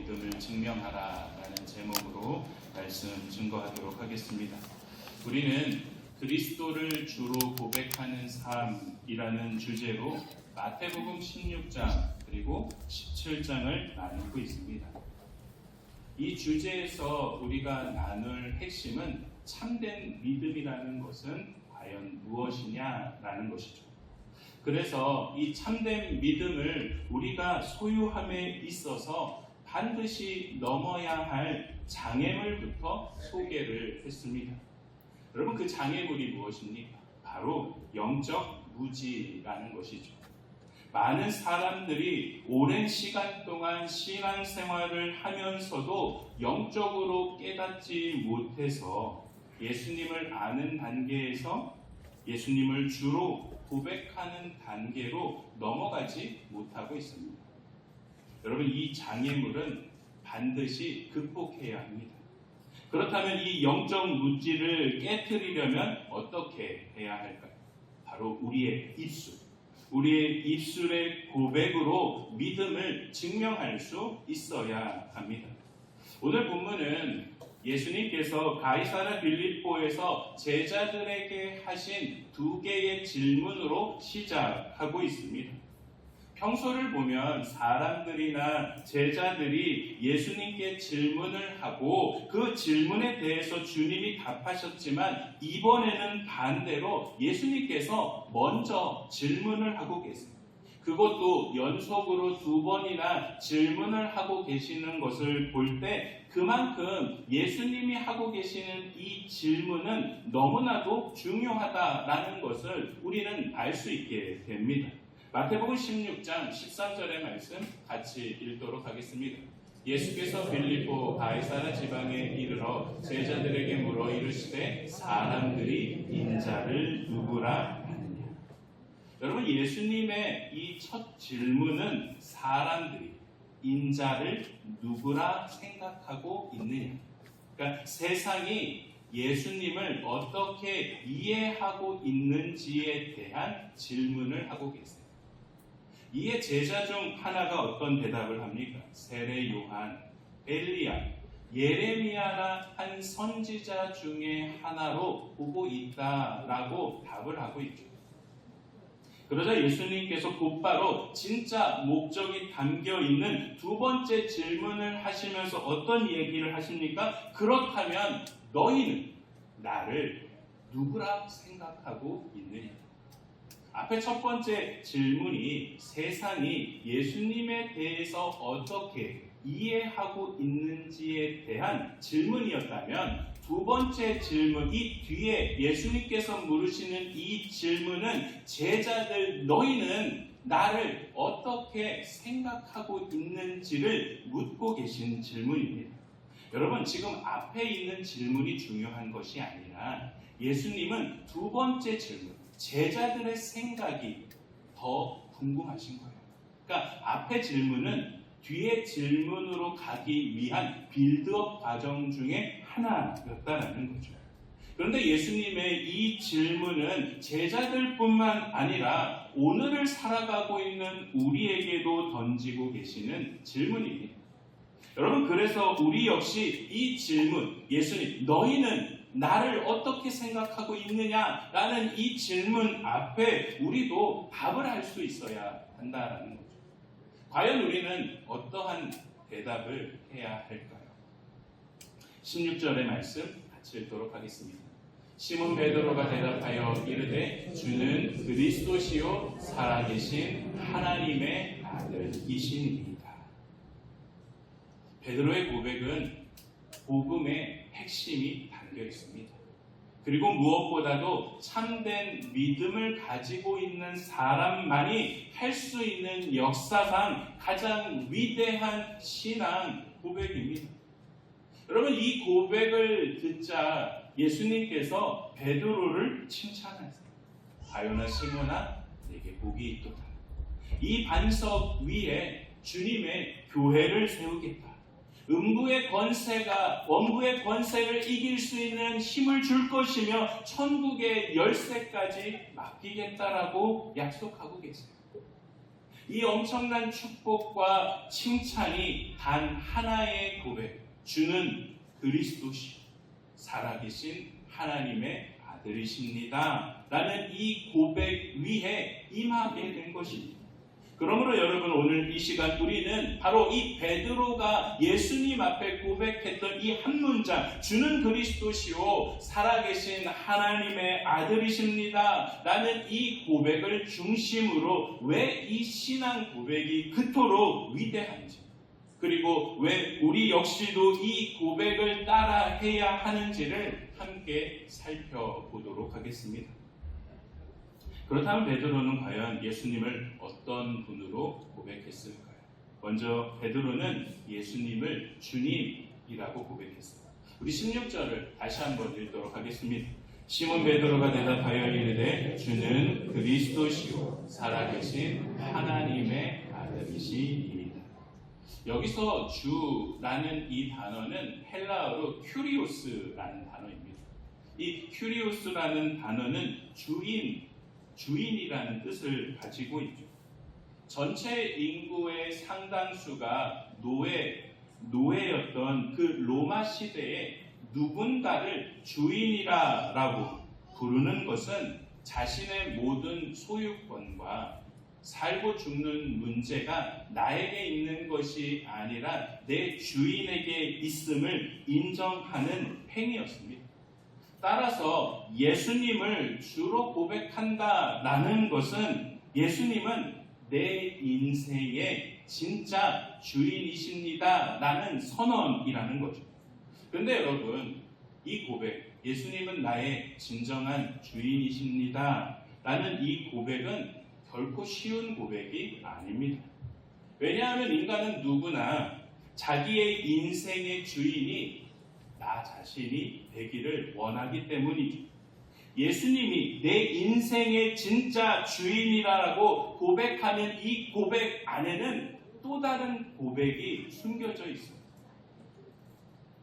믿음을 증명하라라는 제목으로 말씀 증거하도록 하겠습니다. 우리는 그리스도를 주로 고백하는 삶이라는 주제로 마태복음 16장 그리고 17장을 나누고 있습니다. 이 주제에서 우리가 나눌 핵심은 참된 믿음이라는 것은 과연 무엇이냐라는 것이죠. 그래서 이 참된 믿음을 우리가 소유함에 있어서 반드시 넘어야 할 장애물부터 소개를 했습니다. 여러분, 그 장애물이 무엇입니까? 바로 영적 무지라는 것이죠. 많은 사람들이 오랜 시간 동안 신앙생활을 하면서도 영적으로 깨닫지 못해서 예수님을 아는 단계에서 예수님을 주로 고백하는 단계로 넘어가지 못하고 있습니다. 여러분, 이 장애물은 반드시 극복해야 합니다. 그렇다면 이 영적 무지를 깨트리려면 어떻게 해야 할까요? 바로 우리의 입술의 고백으로 믿음을 증명할 수 있어야 합니다. 오늘 본문은 예수님께서 가이사랴 빌립보에서 제자들에게 하신 두 개의 질문으로 시작하고 있습니다. 평소를 보면 사람들이나 제자들이 예수님께 질문을 하고 그 질문에 대해서 주님이 답하셨지만 이번에는 반대로 예수님께서 먼저 질문을 하고 계세요. 그것도 연속으로 2번이나 질문을 하고 계시는 것을 볼 때 그만큼 예수님이 하고 계시는 이 질문은 너무나도 중요하다라는 것을 우리는 알 수 있게 됩니다. 마태복음 16장 13절의 말씀 같이 읽도록 하겠습니다. 예수께서 빌립보 가이사랴 지방에 이르러 제자들에게 물어 이르시되 사람들이 인자를 누구라 하느냐. 여러분, 예수님의 이 첫 질문은 사람들이 인자를 누구라 생각하고 있느냐. 그러니까 세상이 예수님을 어떻게 이해하고 있는지에 대한 질문을 하고 계세요. 이에 제자 중 하나가 어떤 대답을 합니까? 세례 요한, 엘리야, 예레미야라 한 선지자 중에 하나로 보고 있다라고 답을 하고 있죠. 그러자 예수님께서 곧바로 진짜 목적이 담겨 있는 두 번째 질문을 하시면서 어떤 얘기를 하십니까? 그렇다면 너희는 나를 누구라 생각하고 있느냐? 앞에 첫 번째 질문이 세상이 예수님에 대해서 어떻게 이해하고 있는지에 대한 질문이었다면 두 번째 질문, 이 뒤에 예수님께서 물으시는 이 질문은 제자들 너희는 나를 어떻게 생각하고 있는지를 묻고 계신 질문입니다. 여러분, 지금 앞에 있는 질문이 중요한 것이 아니라 예수님은 두 번째 질문, 제자들의 생각이 더 궁금하신 거예요. 그러니까 앞에 질문은 뒤에 질문으로 가기 위한 빌드업 과정 중에 하나였다라는 거죠. 그런데 예수님의 이 질문은 제자들뿐만 아니라 오늘을 살아가고 있는 우리에게도 던지고 계시는 질문입니다. 여러분, 그래서 우리 역시 이 질문, 예수님, 너희는 나를 어떻게 생각하고 있느냐라는 이 질문 앞에 우리도 답을 할 수 있어야 한다는 거죠. 과연 우리는 어떠한 대답을 해야 할까요? 16절의 말씀 같이 읽도록 하겠습니다. 시몬 베드로가 대답하여 이르되 주는 그리스도시요 살아계신 하나님의 아들이시니이다. 베드로의 고백은 복음의 핵심이 담겨 있습니다. 그리고 무엇보다도 참된 믿음을 가지고 있는 사람만이 할 수 있는 역사상 가장 위대한 신앙 고백입니다. 여러분, 이 고백을 듣자 예수님께서 베드로를 칭찬하세요. 바요나 시몬아, 내게 복이 있도다. 이 반석 위에 주님의 교회를 세우겠다. 음부의 권세가 원부의 권세를 이길 수 있는 힘을 줄 것이며 천국의 열쇠까지 맡기겠다라고 약속하고 계세요. 이 엄청난 축복과 칭찬이 단 하나의 고백, 주는 그리스도시요 살아계신 하나님의 아들이십니다 라는 이 고백 위에 임하게 된 것입니다. 그러므로 여러분, 오늘 이 시간 우리는 바로 이 베드로가 예수님 앞에 고백했던 이 한 문장, 주는 그리스도시요 살아계신 하나님의 아들이십니다 라는 이 고백을 중심으로 왜 이 신앙 고백이 그토록 위대한지, 그리고 왜 우리 역시도 이 고백을 따라해야 하는지를 함께 살펴보도록 하겠습니다. 그렇다면 베드로는 과연 예수님을 어떤 분으로 고백했을까요? 먼저 베드로는 예수님을 주님이라고 고백했습니다. 우리 16절을 다시 한번 읽도록 하겠습니다. 시몬 베드로가 대답하여 이르되 주는 그리스도시요 살아계신 하나님의 아들이시니이다. 여기서 주라는 이 단어는 헬라어로 큐리오스라는 단어입니다. 이 큐리오스라는 단어는 주인이라는 뜻을 가지고 있죠. 전체 인구의 상당수가 노예였던 그 로마 시대에 누군가를 주인이라고 부르는 것은 자신의 모든 소유권과 살고 죽는 문제가 나에게 있는 것이 아니라 내 주인에게 있음을 인정하는 행위였습니다. 따라서 예수님을 주로 고백한다라는 것은 예수님은 내 인생의 진짜 주인이십니다 라는 선언이라는 거죠. 그런데 여러분, 이 고백, 예수님은 나의 진정한 주인이십니다 라는 이 고백은 결코 쉬운 고백이 아닙니다. 왜냐하면 인간은 누구나 자기의 인생의 주인이 나 자신이 되기를 원하기 때문이죠. 예수님이 내 인생의 진짜 주인이라고 고백하는 이 고백 안에는 또 다른 고백이 숨겨져 있습니다.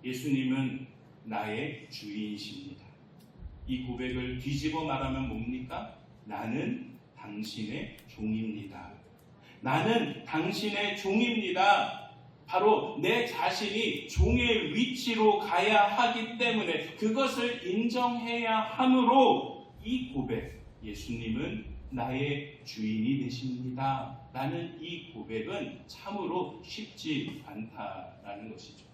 예수님은 나의 주인이십니다. 이 고백을 뒤집어 말하면 뭡니까? 나는 당신의 종입니다. 나는 당신의 종입니다. 바로 내 자신이 종의 위치로 가야 하기 때문에 그것을 인정해야 하므로 이 고백, 예수님은 나의 주인이 되십니다 라는 이 고백은 참으로 쉽지 않다라는 것이죠.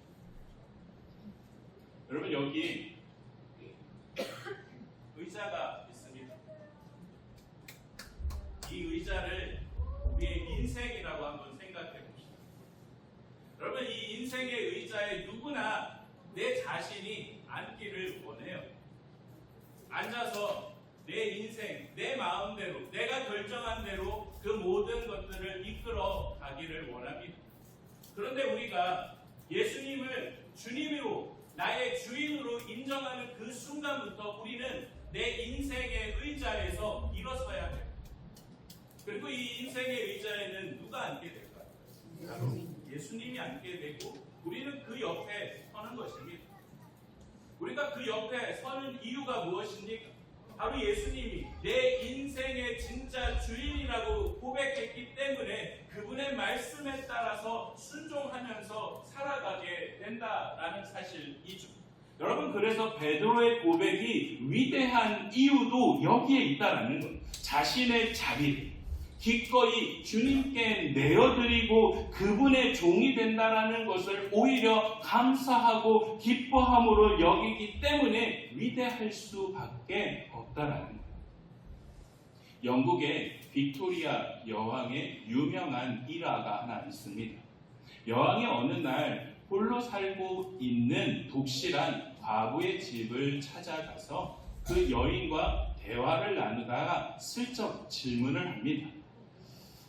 여러분, 여기 의자가 있습니다. 이 의자를 우리의 인생이라고 한번 생각해 봅시다. 여러분, 이 인생의 의자에 누구나 내 자신이 앉기를 원해요. 앉아서 내 인생, 내 마음대로, 내가 결정한 대로 그 모든 것들을 이끌어 가기를 원합니다. 그런데 우리가 예수님을 주님으로, 나의 주인으로 인정하는 그 순간부터 우리는 내 인생의 의자에서 일어서야 해요. 그리고 이 인생의 의자에는 누가 앉게 될까요? 바로 예수님이 앉게 되고 우리는 그 옆에 서는 것입니다. 우리가 그 옆에 서는 이유가 무엇입니까? 바로 예수님이 내 인생의 진짜 주인이라고 고백했기 때문에 그분의 말씀에 따라서 순종하면서 살아가게 된다라는 사실이죠. 여러분, 그래서 베드로의 고백이 위대한 이유도 여기에 있다라는 거예요. 자신의 자비를 기꺼이 주님께 내어드리고 그분의 종이 된다라는 것을 오히려 감사하고 기뻐함으로 여기기 때문에 위대할 수밖에 없다라는 거예요. 영국의 빅토리아 여왕의 유명한 일화가 하나 있습니다. 여왕이 어느 날 홀로 살고 있는 독실한 과부의 집을 찾아가서 그 여인과 대화를 나누다가 슬쩍 질문을 합니다.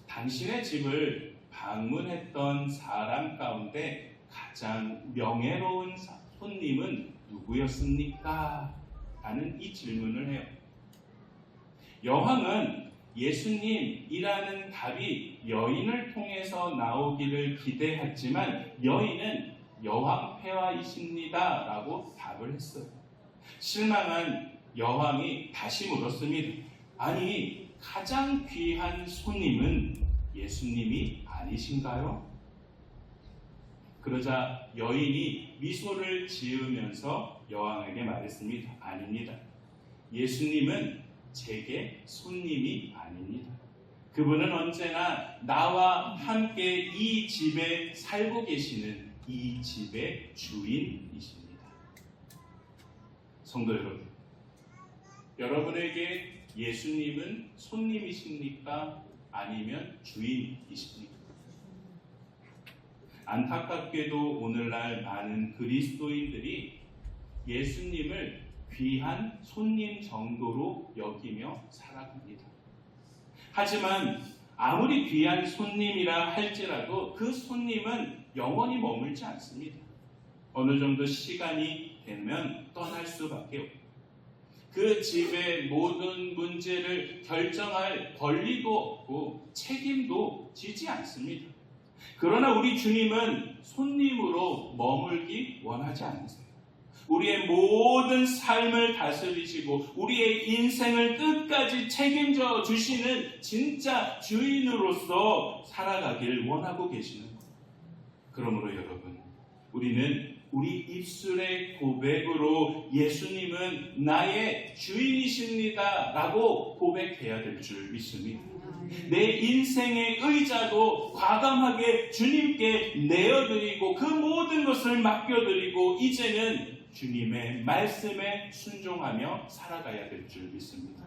당신의 집을 방문했던 사람 가운데 가장 명예로운 손님은 누구였습니까? 라는 이 질문을 해요. 여왕은 예수님이라는 답이 여인을 통해서 나오기를 기대했지만 여인은 여왕 폐하이십니다 라고 답을 했어요. 실망한 여왕이 다시 물었습니다. 아니, 가장 귀한 손님은 예수님이 아니신가요? 그러자 여인이 미소를 지으면서 여왕에게 말했습니다. 아닙니다. 예수님은 제게 손님이 아닙니다. 그분은 언제나 나와 함께 이 집에 살고 계시는 이 집의 주인이십니다. 성도 여러분, 여러분에게 예수님은 손님이십니까? 아니면 주인이십니까? 안타깝게도 오늘날 많은 그리스도인들이 예수님을 귀한 손님 정도로 여기며 살아갑니다. 하지만 아무리 귀한 손님이라 할지라도 그 손님은 영원히 머물지 않습니다. 어느 정도 시간이 되면 떠날 수밖에 없고 그 집의 모든 문제를 결정할 권리도 없고 책임도 지지 않습니다. 그러나 우리 주님은 손님으로 머물기 원하지 않으세요. 우리의 모든 삶을 다스리시고 우리의 인생을 끝까지 책임져 주시는 진짜 주인으로서 살아가길 원하고 계시는 거예요. 그러므로 여러분, 우리는 우리 입술의 고백으로 예수님은 나의 주인이십니다 라고 고백해야 될 줄 믿습니다. 내 인생의 의자도 과감하게 주님께 내어드리고 그 모든 것을 맡겨드리고 이제는 주님의 말씀에 순종하며 살아가야 될 줄 믿습니다.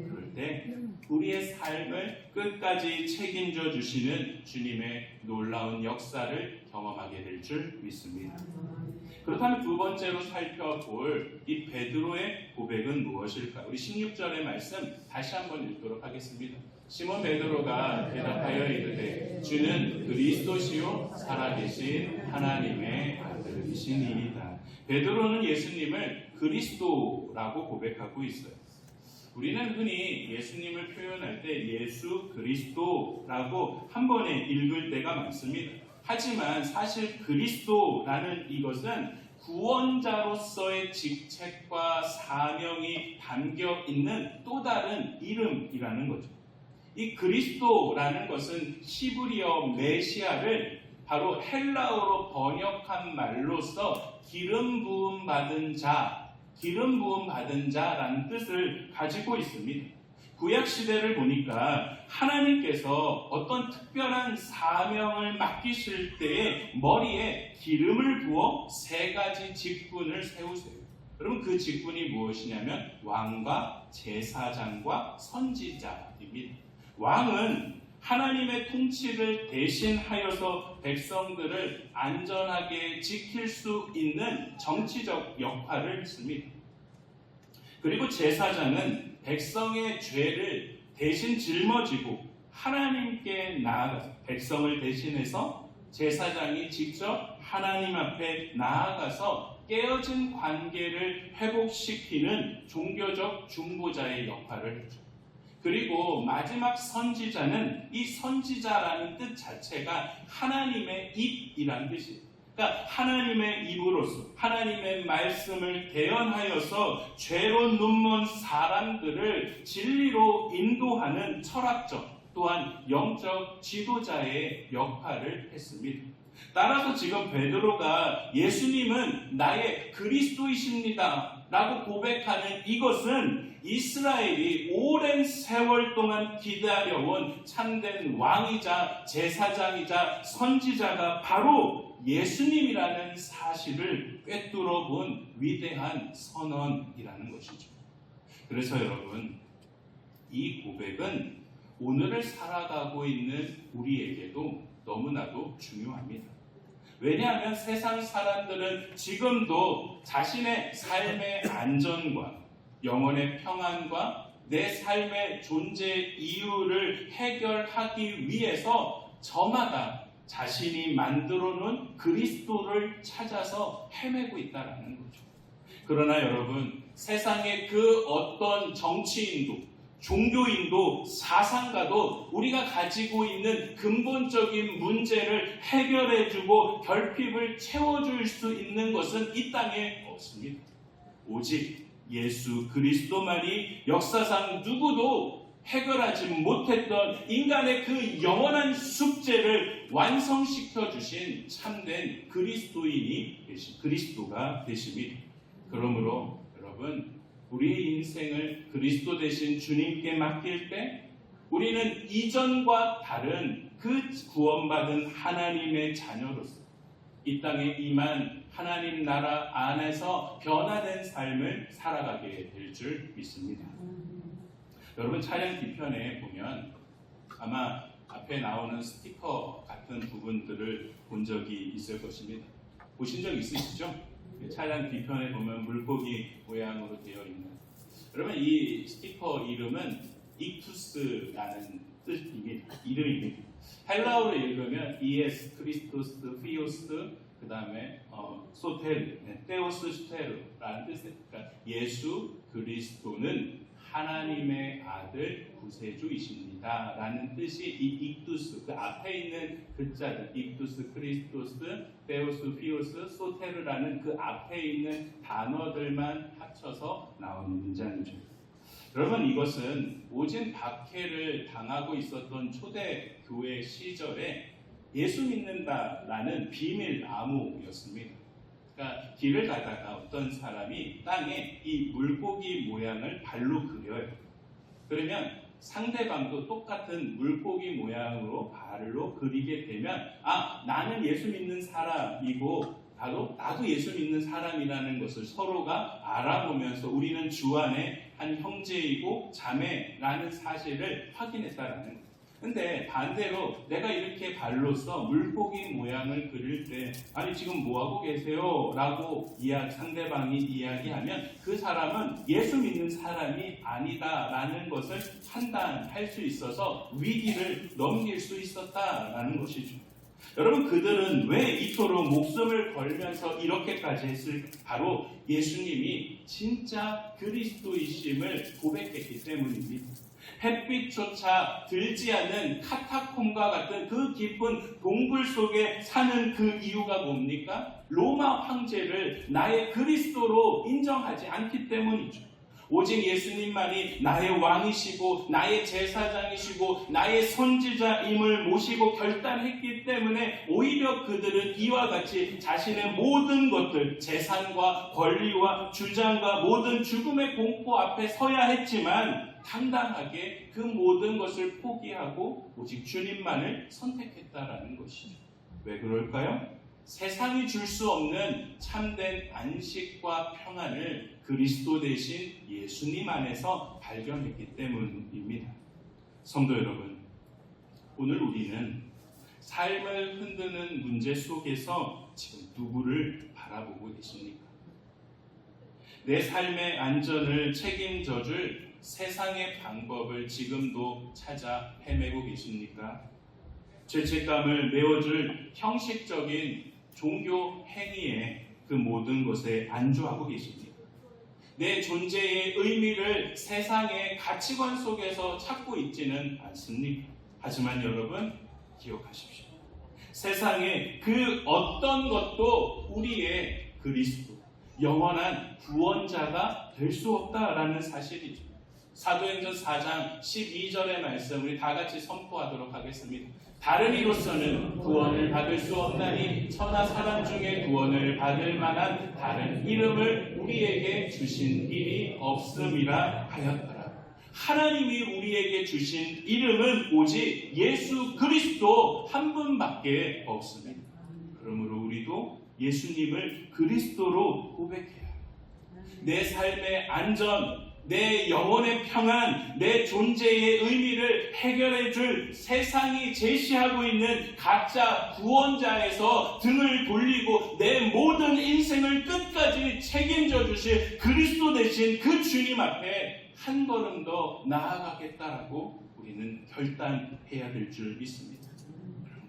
그럴 때 우리의 삶을 끝까지 책임져 주시는 주님의 놀라운 역사를 경험하게 될 줄 믿습니다. 그렇다면 두 번째로 살펴볼 이 베드로의 고백은 무엇일까? 우리 16절의 말씀 다시 한번 읽도록 하겠습니다. 시몬 베드로가 대답하여 이르되 주는 그리스도시요 살아계신 하나님의 아들이시니이다. 베드로는 예수님을 그리스도라고 고백하고 있어요. 우리는 흔히 예수님을 표현할 때 예수 그리스도라고 한 번에 읽을 때가 많습니다. 하지만 사실 그리스도라는 이것은 구원자로서의 직책과 사명이 담겨 있는 또 다른 이름이라는 거죠. 이 그리스도라는 것은 히브리어 메시아를 바로 헬라어로 번역한 말로서 기름 부음 받은 자, 기름 부음 받은 자라는 뜻을 가지고 있습니다. 구약 시대를 보니까 하나님께서 어떤 특별한 사명을 맡기실 때에 머리에 기름을 부어 세 가지 직분을 세우세요. 여러분 그 직분이 무엇이냐면 왕과 제사장과 선지자입니다. 왕은 하나님의 통치를 대신하여서 백성들을 안전하게 지킬 수 있는 정치적 역할을 했습니다. 그리고 제사장은 백성의 죄를 대신 짊어지고 하나님께 나아가서 백성을 대신해서 제사장이 직접 하나님 앞에 나아가서 깨어진 관계를 회복시키는 종교적 중보자의 역할을 했죠. 그리고 마지막 선지자는 이 선지자라는 뜻 자체가 하나님의 입이라는 뜻이에요. 그러니까 하나님의 입으로서 하나님의 말씀을 대언하여서 죄로 눈먼 사람들을 진리로 인도하는 철학적 또한 영적 지도자의 역할을 했습니다. 따라서 지금 베드로가 예수님은 나의 그리스도이십니다 라고 고백하는 이것은 이스라엘이 오랜 세월 동안 기다려온 참된 왕이자 제사장이자 선지자가 바로 예수님이라는 사실을 꿰뚫어 본 위대한 선언이라는 것이죠. 그래서 여러분, 이 고백은 오늘을 살아가고 있는 우리에게도 너무나도 중요합니다. 왜냐하면 세상 사람들은 지금도 자신의 삶의 안전과 영혼의 평안과 내 삶의 존재 이유를 해결하기 위해서 저마다 자신이 만들어 놓은 그리스도를 찾아서 헤매고 있다는 거죠. 그러나 여러분, 세상의 그 어떤 정치인도 종교인도 사상가도 우리가 가지고 있는 근본적인 문제를 해결해주고 결핍을 채워줄 수 있는 것은 이 땅에 없습니다. 오직 예수 그리스도만이 역사상 누구도 해결하지 못했던 인간의 그 영원한 숙제를 완성시켜 주신 참된 그리스도가 되십니다. 그러므로 여러분, 우리의 인생을 그리스도 되신 주님께 맡길 때 우리는 이전과 다른 그 구원받은 하나님의 자녀로서 이 땅에 임한 하나님 나라 안에서 변화된 삶을 살아가게 될 줄 믿습니다. 여러분, 차량 뒤편에 보면 아마 앞에 나오는 스티커 같은 부분들을 본 적이 있을 것입니다. 보신 적 있으시죠? 차량 뒤편에 보면 물고기 모양으로 되어 있는, 여러분, 이 스티커 이름은 익투스라는 뜻입니다. 이름입니다. 헬라어로 읽으면 이에스 크리스토스 피오스 그 다음에 소테르, 테오스 스테르라는 뜻입니다. 예수 그리스도는 하나님의 아들 구세주이십니다 라는 뜻이 이 익투스, 그 앞에 있는 글자들, 익투스, 크리스토스, 테오스, 피오스, 소테르라는 그 앞에 있는 단어들만 합쳐서 나오는 문장이죠. 여러분, 이것은 오진 박해를 당하고 있었던 초대교회 시절에 예수 믿는다라는 비밀 암호였습니다. 그러니까 길을 가다가 어떤 사람이 땅에 이 물고기 모양을 발로 그려요. 그러면 상대방도 똑같은 물고기 모양으로 발로 그리게 되면 나는 예수 믿는 사람이고 나도 예수 믿는 사람이라는 것을 서로가 알아보면서 우리는 주 안에 한 형제이고 자매라는 사실을 확인했다라는 거예요. 근데 반대로 내가 이렇게 발로써 물고기 모양을 그릴 때 아니 지금 뭐하고 계세요? 라고 상대방이 이야기하면 그 사람은 예수 믿는 사람이 아니다라는 것을 판단할 수 있어서 위기를 넘길 수 있었다라는 것이죠. 여러분, 그들은 왜 이토록 목숨을 걸면서 이렇게까지 했을까? 바로 예수님이 진짜 그리스도이심을 고백했기 때문입니다. 햇빛조차 들지 않는 카타콤과 같은 그 깊은 동굴 속에 사는 그 이유가 뭡니까? 로마 황제를 나의 그리스도로 인정하지 않기 때문이죠. 오직 예수님만이 나의 왕이시고 나의 제사장이시고 나의 선지자임을 모시고 결단했기 때문에 오히려 그들은 이와 같이 자신의 모든 것들, 재산과 권리와 주장과 모든 죽음의 공포 앞에 서야 했지만 당당하게 그 모든 것을 포기하고 오직 주님만을 선택했다라는 것이죠. 왜 그럴까요? 세상이 줄 수 없는 참된 안식과 평안을 그리스도 대신 예수님 안에서 발견했기 때문입니다. 성도 여러분, 오늘 우리는 삶을 흔드는 문제 속에서 지금 누구를 바라보고 계십니까? 내 삶의 안전을 책임져줄 세상의 방법을 지금도 찾아 헤매고 계십니까? 죄책감을 메워줄 형식적인 종교 행위에 그 모든 것에 안주하고 계십니까? 내 존재의 의미를 세상의 가치관 속에서 찾고 있지는 않습니까? 하지만 여러분, 기억하십시오. 세상의 그 어떤 것도 우리의 그리스도, 영원한 구원자가 될 수 없다라는 사실이죠. 사도행전 4장 12절의 말씀 우리 다 같이 선포하도록 하겠습니다. 다른 이로서는 구원을 받을 수 없나니 천하 사람 중에 구원을 받을 만한 다른 이름을 우리에게 주신 일이 없음이라 하였더라. 하나님이 우리에게 주신 이름은 오직 예수 그리스도 한 분밖에 없습니다. 그러므로 우리도 예수님을 그리스도로 고백해야 해요. 내 삶의 안전, 내 영혼의 평안, 내 존재의 의미를 해결해 줄 세상이 제시하고 있는 가짜 구원자에서 등을 돌리고 내 모든 인생을 끝까지 책임져 주실 그리스도 되신 그 주님 앞에 한 걸음 더 나아가겠다라고 우리는 결단해야 될 줄 믿습니다.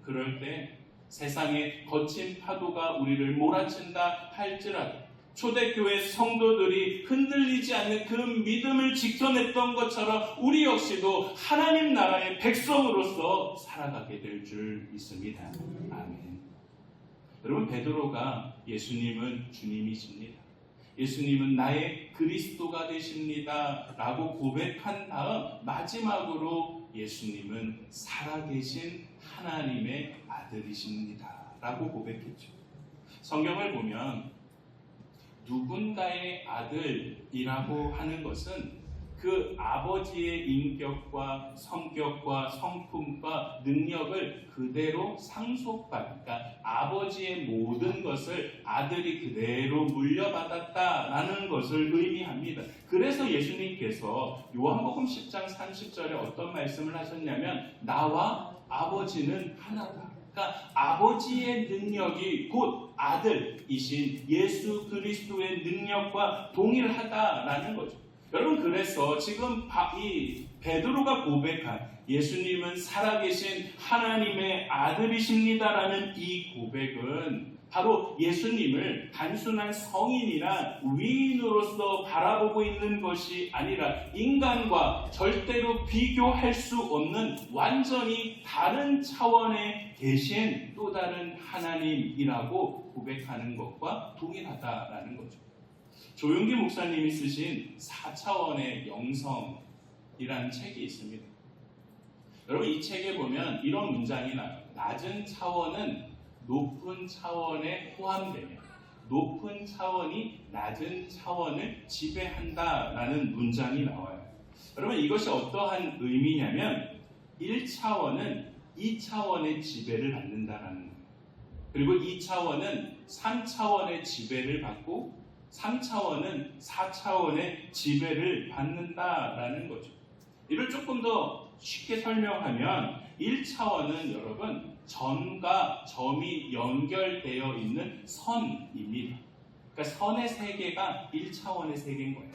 그럴 때 세상의 거친 파도가 우리를 몰아친다 할지라도 초대교회 성도들이 흔들리지 않는 그 믿음을 지켜냈던 것처럼 우리 역시도 하나님 나라의 백성으로서 살아가게 될 줄 믿습니다. 아멘. 여러분, 베드로가 예수님은 주님이십니다. 예수님은 나의 그리스도가 되십니다 라고 고백한 다음 마지막으로 예수님은 살아계신 하나님의 아들이십니다 라고 고백했죠. 성경을 보면 누군가의 아들이라고 하는 것은 그 아버지의 인격과 성격과 성품과 능력을 그대로 상속받으니까 아버지의 모든 것을 아들이 그대로 물려받았다라는 것을 의미합니다. 그래서 예수님께서 요한복음 10장 30절에 어떤 말씀을 하셨냐면 나와 아버지는 하나다. 그러니까 아버지의 능력이 곧 아들이신 예수 그리스도의 능력과 동일하다라는 거죠. 여러분, 그래서 지금 이 베드로가 고백한 예수님은 살아계신 하나님의 아들이십니다라는 이 고백은 바로 예수님을 단순한 성인이나 위인으로서 바라보고 있는 것이 아니라 인간과 절대로 비교할 수 없는 완전히 다른 차원에 계신 또 다른 하나님이라고 고백하는 것과 동일하다라는 거죠. 조용기 목사님이 쓰신 4차원의 영성이라는 책이 있습니다. 여러분, 이 책에 보면 이런 문장이 나와요. 낮은 차원은 높은 차원에 포함되며 높은 차원이 낮은 차원을 지배한다라는 문장이 나와요. 여러분, 이것이 어떠한 의미냐면 1차원은 2차원의 지배를 받는다라는 거예요. 그리고 2차원은 3차원의 지배를 받고 3차원은 4차원의 지배를 받는다라는 거죠. 이를 조금 더 쉽게 설명하면 1차원은 여러분 점과 점이 연결되어 있는 선입니다. 그러니까 선의 세계가 1차원의 세계인 거예요.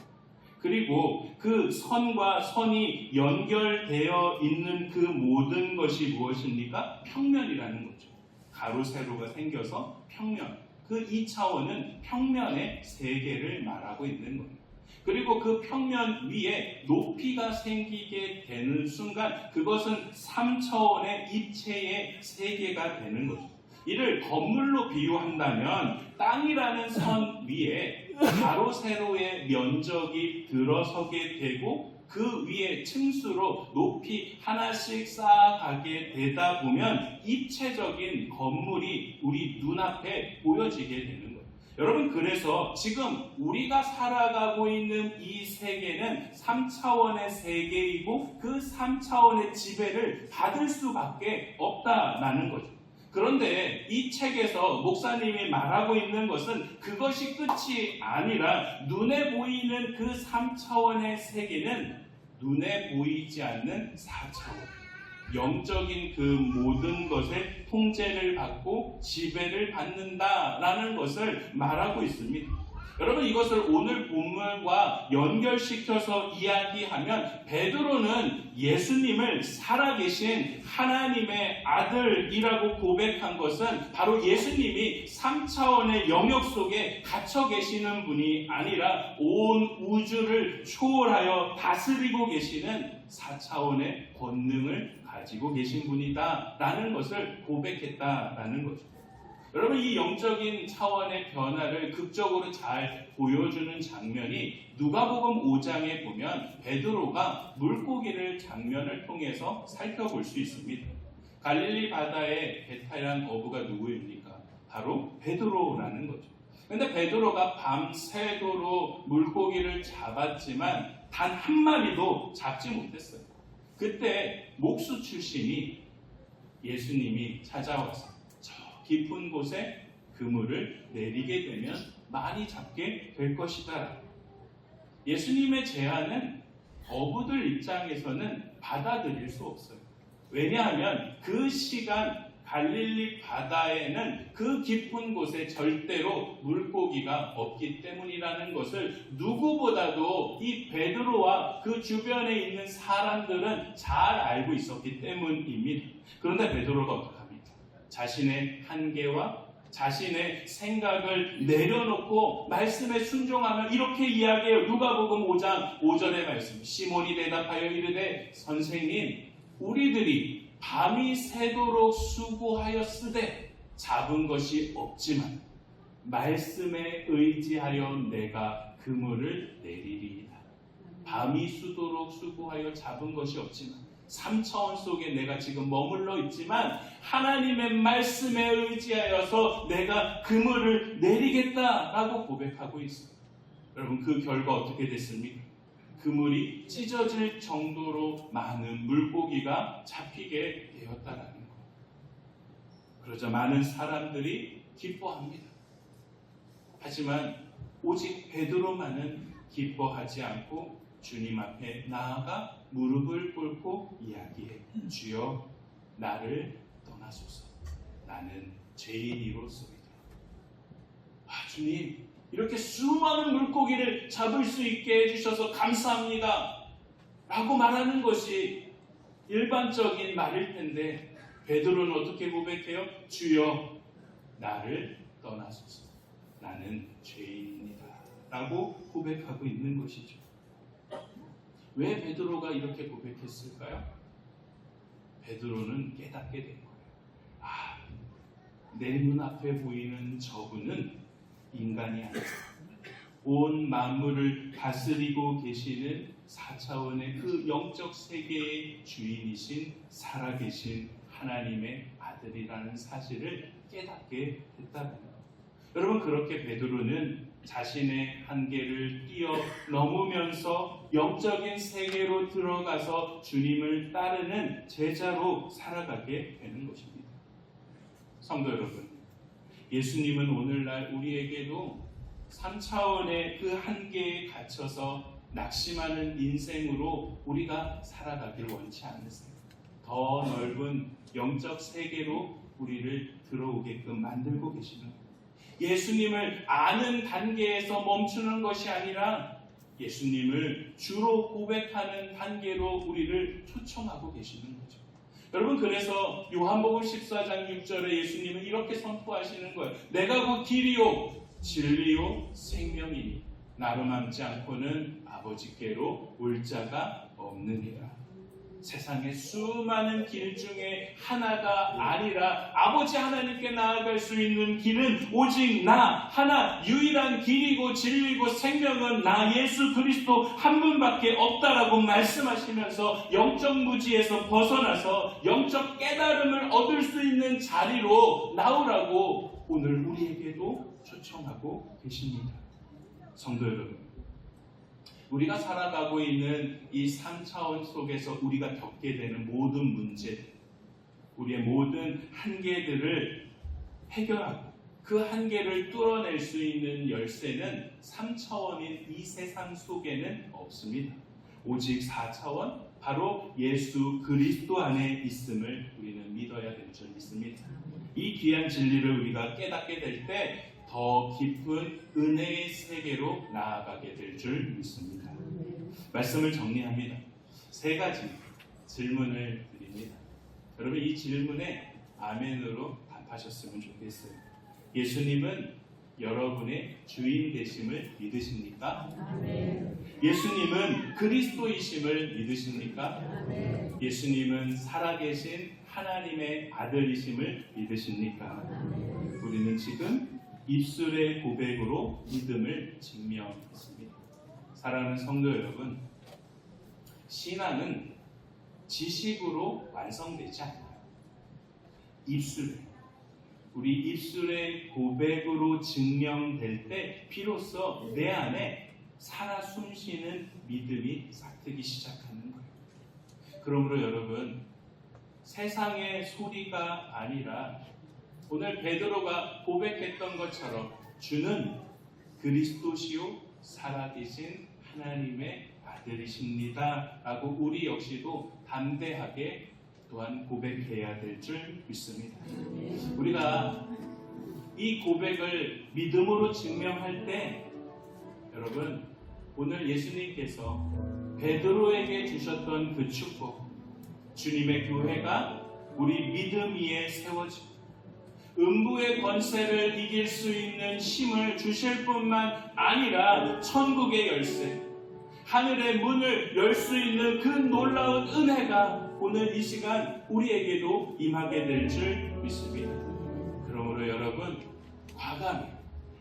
그리고 그 선과 선이 연결되어 있는 그 모든 것이 무엇입니까? 평면이라는 거죠. 가로 세로가 생겨서 평면. 그 2차원은 평면의 세계를 말하고 있는 거예요. 그리고 그 평면 위에 높이가 생기게 되는 순간 그것은 3차원의 입체의 세계가 되는 거죠. 이를 건물로 비유한다면 땅이라는 선 위에 가로 세로의 면적이 들어서게 되고 그 위에 층수로 높이 하나씩 쌓아가게 되다 보면 입체적인 건물이 우리 눈앞에 보여지게 되는 거예요. 여러분, 그래서 지금 우리가 살아가고 있는 이 세계는 3차원의 세계이고 그 3차원의 지배를 받을 수밖에 없다라는 거죠. 그런데 이 책에서 목사님이 말하고 있는 것은 그것이 끝이 아니라 눈에 보이는 그 3차원의 세계는 눈에 보이지 않는 4차원, 영적인 그 모든 것의 통제를 받고 지배를 받는다라는 것을 말하고 있습니다. 여러분, 이것을 오늘 본문과 연결시켜서 이야기하면 베드로는 예수님을 살아계신 하나님의 아들이라고 고백한 것은 바로 예수님이 3차원의 영역 속에 갇혀 계시는 분이 아니라 온 우주를 초월하여 다스리고 계시는 4차원의 권능을 가지고 계신 분이다라는 것을 고백했다라는 거죠. 여러분, 이 영적인 차원의 변화를 극적으로 잘 보여주는 장면이 누가복음 5장에 보면 베드로가 물고기를 장면을 통해서 살펴볼 수 있습니다. 갈릴리 바다에 배 타이란 어부가 누구입니까? 바로 베드로라는 거죠. 그런데 베드로가 밤새도록 물고기를 잡았지만 단 한 마리도 잡지 못했어요. 그때 목수 출신이 예수님이 찾아와서 깊은 곳에 그물을 내리게 되면 많이 잡게 될 것이다. 예수님의 제안은 어부들 입장에서는 받아들일 수 없어요. 왜냐하면 그 시간 갈릴리 바다에는 그 깊은 곳에 절대로 물고기가 없기 때문이라는 것을 누구보다도 이 베드로와 그 주변에 있는 사람들은 잘 알고 있었기 때문입니다. 그런데 베드로가 어떡합니까? 자신의 한계와 자신의 생각을 내려놓고 말씀에 순종하며 이렇게 이야기해요. 누가복음 5장 5절의 말씀. 시몬이 대답하여 이르되 선생님, 우리들이 밤이 새도록 수고하였으되 잡은 것이 없지만 말씀에 의지하여 내가 그물을 내리리이다. 밤이 수도록 수고하여 잡은 것이 없지만 3차원 속에 내가 지금 머물러 있지만 하나님의 말씀에 의지하여서 내가 그물을 내리겠다라고 고백하고 있어요. 여러분, 그 결과 어떻게 됐습니까? 그물이 찢어질 정도로 많은 물고기가 잡히게 되었다라는 거예요. 그러자 많은 사람들이 기뻐합니다. 하지만 오직 베드로만은 기뻐하지 않고 주님 앞에 나아가 무릎을 꿇고 이야기해. 주여, 나를 떠나소서. 나는 죄인이로소이다. 주님, 이렇게 수많은 물고기를 잡을 수 있게 해주셔서 감사합니다 라고 말하는 것이 일반적인 말일 텐데 베드로는 어떻게 고백해요? 주여, 나를 떠나소서. 나는 죄인입니다 라고 고백하고 있는 것이죠. 왜 베드로가 이렇게 고백했을까요? 베드로는 깨닫게 된 거예요. 내 눈앞에 보이는 저분은 인간이 아니다. 온 만물을 다스리고 계시는 4차원의 그 영적 세계의 주인이신 살아계신 하나님의 아들이라는 사실을 깨닫게 됐다는 거예요. 여러분, 그렇게 베드로는 자신의 한계를 뛰어넘으면서 영적인 세계로 들어가서 주님을 따르는 제자로 살아가게 되는 것입니다. 성도 여러분, 예수님은 오늘날 우리에게도 3차원의 그 한계에 갇혀서 낙심하는 인생으로 우리가 살아가길 원치 않으세요. 더 넓은 영적 세계로 우리를 들어오게끔 만들고 계시는 거예요. 예수님을 아는 단계에서 멈추는 것이 아니라 예수님을 주로 고백하는 단계로 우리를 초청하고 계시는 거죠. 여러분, 그래서 요한복음 14장 6절에 예수님은 이렇게 선포하시는 거예요. 내가 곧 길이요 진리요 생명이니 나로 남지 않고는 아버지께로 올 자가 없느니라. 세상의 수많은 길 중에 하나가 아니라 아버지 하나님께 나아갈 수 있는 길은 오직 나 하나 유일한 길이고 진리고 생명은 나 예수 그리스도 한 분밖에 없다라고 말씀하시면서 영적 무지에서 벗어나서 영적 깨달음을 얻을 수 있는 자리로 나오라고 오늘 우리에게도 초청하고 계십니다. 성도 여러분, 우리가 살아가고 있는 이 3차원 속에서 우리가 겪게 되는 모든 문제들, 우리의 모든 한계들을 해결하고 그 한계를 뚫어낼 수 있는 열쇠는 3차원인 이 세상 속에는 없습니다. 오직 4차원, 바로 예수 그리스도 안에 있음을 우리는 믿어야 될 줄 믿습니다. 이 귀한 진리를 우리가 깨닫게 될 때 더 깊은 은혜의 세계로 나아가게 될 줄 믿습니다. 말씀을 정리합니다. 3가지 질문을 드립니다. 여러분, 이 질문에 아멘으로 답하셨으면 좋겠어요. 예수님은 여러분의 주인 되심을 믿으십니까? 아멘. 예수님은 그리스도이심을 믿으십니까? 아멘. 예수님은 살아계신 하나님의 아들이심을 믿으십니까? 아멘. 우리는 지금 입술의 고백으로 믿음을 증명했습니다. 사랑하는 성도 여러분, 신앙은 지식으로 완성되지 않아요. 우리 입술의 고백으로 증명될 때 비로소 내 안에 살아 숨쉬는 믿음이 싹트기 시작하는 거예요. 그러므로 여러분, 세상의 소리가 아니라 오늘 베드로가 고백했던 것처럼 주는 그리스도시요 살아계신 하나님의 아들이십니다 라고 우리 역시도 담대하게 또한 고백해야 될 줄 믿습니다. 우리가 이 고백을 믿음으로 증명할 때 여러분, 오늘 예수님께서 베드로에게 주셨던 그 축복, 주님의 교회가 우리 믿음 위에 세워지고 음부의 권세를 이길 수 있는 힘을 주실 뿐만 아니라 천국의 열쇠, 하늘의 문을 열 수 있는 그 놀라운 은혜가 오늘 이 시간 우리에게도 임하게 될 줄 믿습니다. 그러므로 여러분, 과감히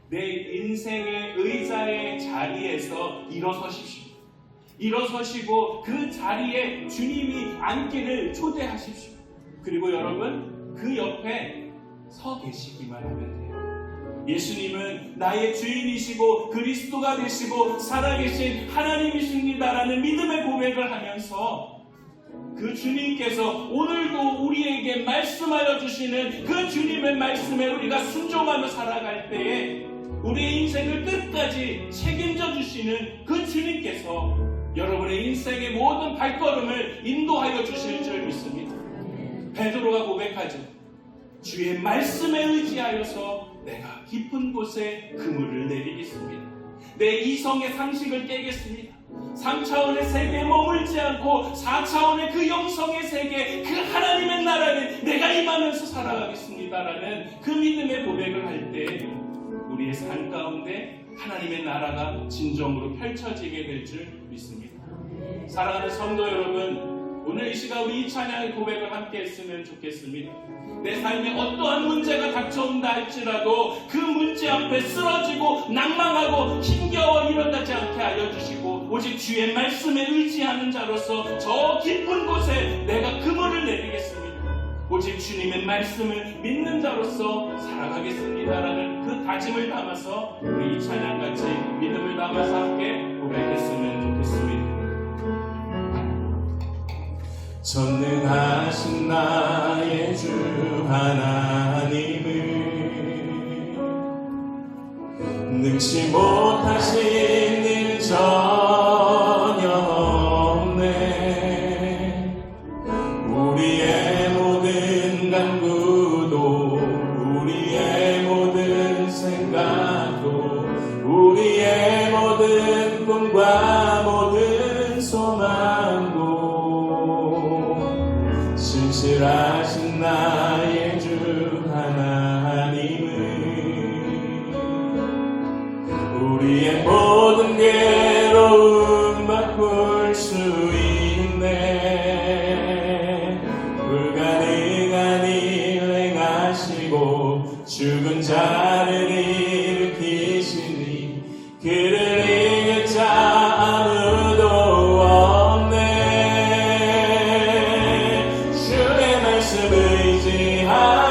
내 인생의 의자의 자리에서 일어서십시오. 일어서시고 그 자리에 주님이 앉기를 초대하십시오. 그리고 여러분 그 옆에 서 계시기만 하면 돼요. 예수님은 나의 주인이시고 그리스도가 되시고 살아계신 하나님이십니다라는 믿음의 고백을 하면서 그 주님께서 오늘도 우리에게 말씀하여 주시는 그 주님의 말씀에 우리가 순종하며 살아갈 때에 우리의 인생을 끝까지 책임져 주시는 그 주님께서 여러분의 인생의 모든 발걸음을 인도하여 주실 줄 믿습니다. 베드로가 고백하죠. 주의 말씀에 의지하여서 내가 깊은 곳에 그물을 내리겠습니다. 내 이성의 상식을 깨겠습니다. 3차원의 세계에 머물지 않고 4차원의 그 영성의 세계, 그 하나님의 나라에 내가 임하면서 살아가겠습니다라는 그 믿음의 고백을 할 때 우리의 삶 가운데 하나님의 나라가 진정으로 펼쳐지게 될 줄 믿습니다. 사랑하는 성도 여러분, 오늘 이 시간 우리 이 찬양의 고백을 함께 했으면 좋겠습니다. 내 삶에 어떠한 문제가 닥쳐온다 할지라도 그 문제 앞에 쓰러지고 낭망하고 힘겨워 일어나지 않게 하여 주시고 오직 주의 말씀에 의지하는 자로서 저 깊은 곳에 내가 그물을 내리겠습니다. 오직 주님의 말씀을 믿는 자로서 살아가겠습니다라는 그 다짐을 담아서 우리 이 찬양같이 믿음을 담아서 함께 고백했으면 좋겠습니다. 전능하신 나의 주 하나님을 능치 못하신 일 전혀 없네. 우리의 모든 간구도 우리의 모든 생각도 우리의 모든 꿈과 모든 소망도 신실하신 나의 주 하나님은 우리의 모든 괴로움 바꿀 수 있네. 불가능한 일 행하시고 죽은 자를 일으키시니 그를 이길 자 아무도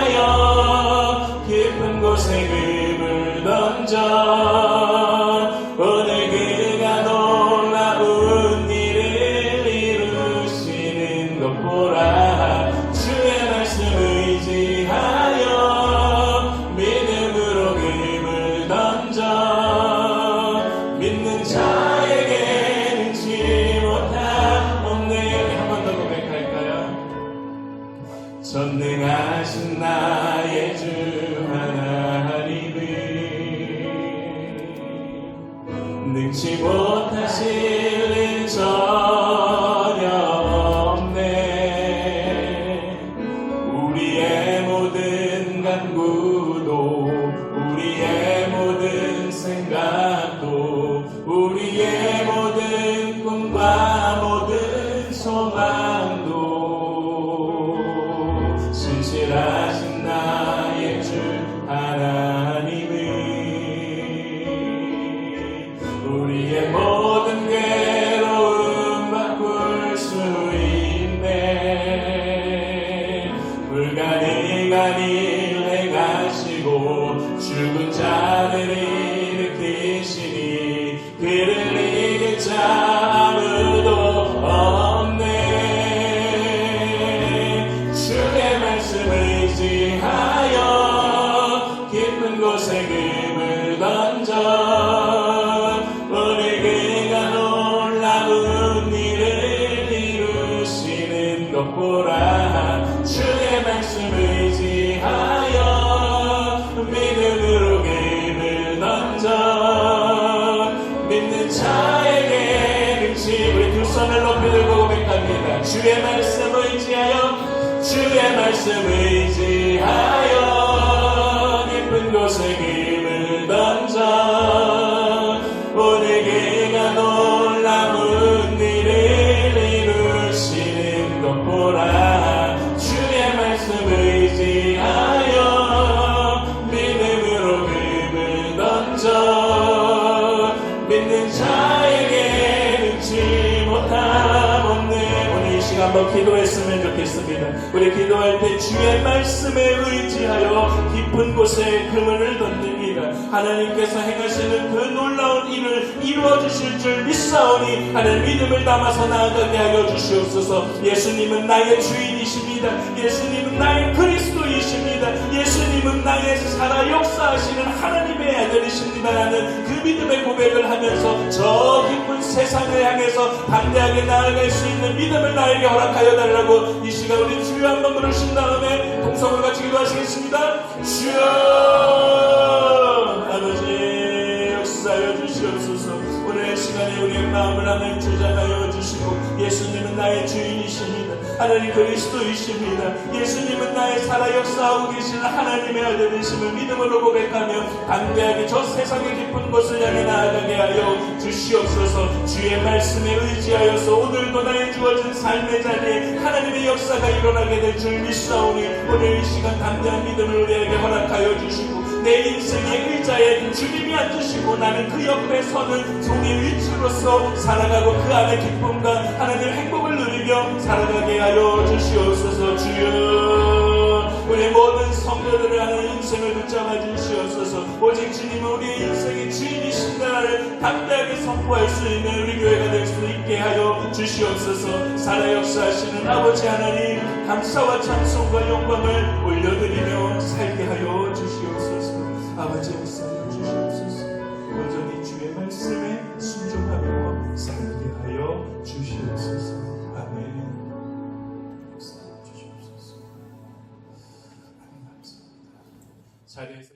의지하여 깊은 곳에 그물 던져 오늘 그가 놀라운 일을 이루시는 것 보라. 주의 말씀 의지하여 믿음으로 그물 던져 믿는 자에게 능치 못함 없네. 한 번 더 고백할까요? 전능하신 나의 주 하나님을 능치 못하실 일 전혀 없네. 우리의 모든 간구도 우리의 모든 생각도 우리의 모든 꿈과 모든 소망도 신실하신 나의 주 하나님은 우리의 모든 괴로움 바꿀 수 있네. 불가능한 일 행하시고 죽은 자를 일으키시니 그를 이길 자 아무도 없네. 주의 말씀 의지하여 깊은 곳에 금을 던져 오늘 그가 놀라운 일을 이루시는 것 보라. 주의 말씀 의지하여 믿음으로 금을 던져 믿는 자에게 능치. 우리 두 손을 높이 들고 고백합니다. 주의 말씀 의지하여 주의 말씀 의지하여 깊은 곳에 금을 던져 오늘 그가 놀라운 일을 이루시는 것 보라. 주의 말씀 의지하여 믿음으로 금을 던져 한번 기도했으면 좋겠습니다. 우리 기도할 때 주의 말씀에 의지하여 깊은 곳에 그물을 던집니다. 하나님께서 행하시는 그 놀라운 일을 이루어 주실 줄 믿사오니 하나님 믿음을 담아서 나아가게 하여 주시옵소서. 예수님은 나의 주인이십니다. 예수님은 나의 그리스도이십니다. 예수님은 나의 살아 역사하시는 하나님의 아들이십니다. 라는 그 믿음의 고백을 하면서 저 깊은 세상을 향해서 담대하게 나아갈 수 있는 믿음을 나에게 허락하여 달라고 이 시간 우리 주여 한번 부르신 다음에 동성을 같이 기도하시겠습니다. 주여 아버지 역사하여 주시옵소서. 오늘 시간에 우리의 마음을 하나님 주장하여 주시고 예수님은 나의 주인이십니다. 하나님 그리스도이십니다. 예수님은 나의 살아 역사하고 계시는 하나님의 아들이심을 믿음으로 고백하며 담대하게 저 세상의 깊은 곳을 향해 나아가게 하여 주시옵소서. 주의 말씀에 의지하여서 오늘도 나의 주어진 삶의 자리에 하나님의 역사가 일어나게 될 줄 믿사오니 오늘 이 시간 담대한 믿음을 우리에게 허락하여 주시고 내 인생의 의자에 주님이 앉으시고 나는 그 옆에 서는 종의 위치로서 살아가고 그 안에 기쁨과 하나님의 행복을 누리며 살아가게 하여 주시옵소서. 주여 우리 모든 성도들을 하나님 인생을 붙잡아 주시옵소서. 오직 주님은 우리의 인생의 주인이신다를 담대하게 선포할 수 있는 우리 교회가 될 수 있게 하여 주시옵소서. 살아 역사하시는 아버지 하나님 감사와 찬송과 영광을 올려드리며 살게 하여 주시옵소서. 아버지 역사하여 주시옵소서. 온전히 주의 말씀에 순종하며 살게 하여 주시옵소서. 아멘. 역사하여 주시옵소서. 아멘. 감사합니다. 자리에서